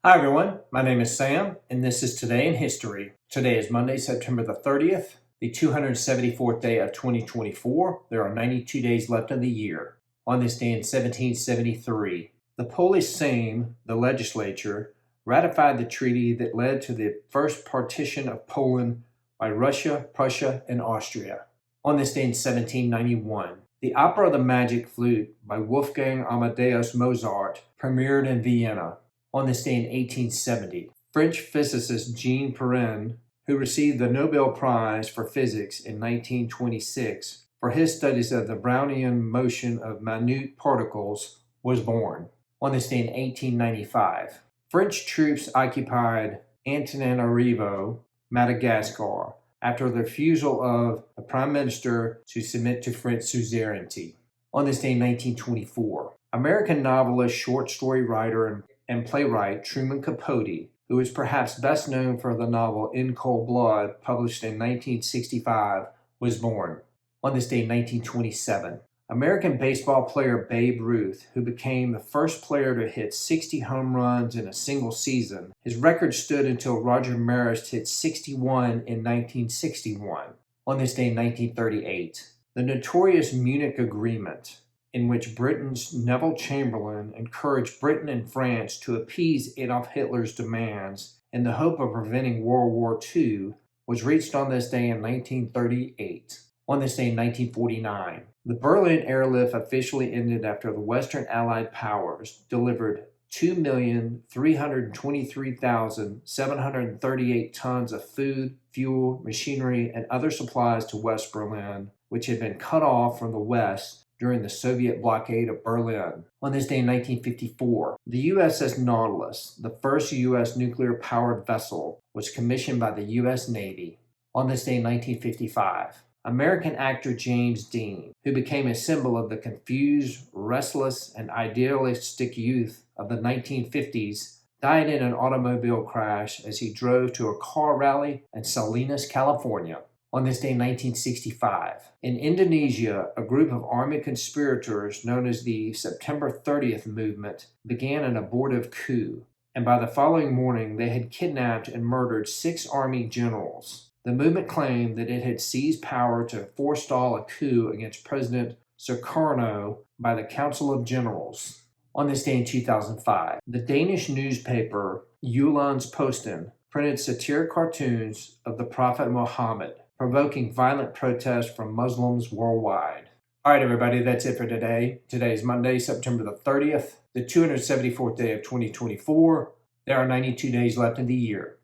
Hi everyone, my name is Sam, and this is Today in History. Today is Monday, September the 30th, the 274th day of 2024. There are 92 days left in the year. On this day in 1773, the Polish Sejm, the legislature, ratified the treaty that led to the first partition of Poland by Russia, Prussia, and Austria. On this day in 1791, the opera The Magic Flute by Wolfgang Amadeus Mozart premiered in Vienna. On this day in 1870, French physicist Jean Perrin, who received the Nobel Prize for Physics in 1926 for his studies of the Brownian motion of minute particles, was born. On this day in 1895, French troops occupied Antananarivo, Madagascar, after the refusal of the Prime Minister to submit to French suzerainty. On this day in 1924, American novelist, short story writer, and playwright Truman Capote, who is perhaps best known for the novel In Cold Blood, published in 1965, was born. On this day in 1927, American baseball player Babe Ruth, who became the first player to hit 60 home runs in a single season. His record stood until Roger Maris hit 61 in 1961. On this day in 1938, the notorious Munich Agreement, in which Britain's Neville Chamberlain encouraged Britain and France to appease Adolf Hitler's demands in the hope of preventing World War II, was reached on this day in 1938. On this day in 1949, the Berlin Airlift officially ended after the Western Allied powers delivered 2,323,738 tons of food, fuel, machinery, and other supplies to West Berlin, which had been cut off from the West during the Soviet blockade of Berlin. On this day in 1954, the USS Nautilus, the first U.S. nuclear-powered vessel, was commissioned by the U.S. Navy. On this day in 1955, American actor James Dean, who became a symbol of the confused, restless, and idealistic youth of the 1950s, died in an automobile crash as he drove to a car rally in Salinas, California. On this day in 1965, in Indonesia, a group of army conspirators known as the September 30th movement began an abortive coup, and by the following morning they had kidnapped and murdered 6 army generals. The movement claimed that it had seized power to forestall a coup against President Sukarno by the Council of Generals. On this day in 2005, the Danish newspaper Jyllands-Posten printed satiric cartoons of the Prophet Muhammad, provoking violent protests from Muslims worldwide. All right, everybody, that's it for today. Today is Monday, September the 30th, the 274th day of 2024. There are 92 days left in the year.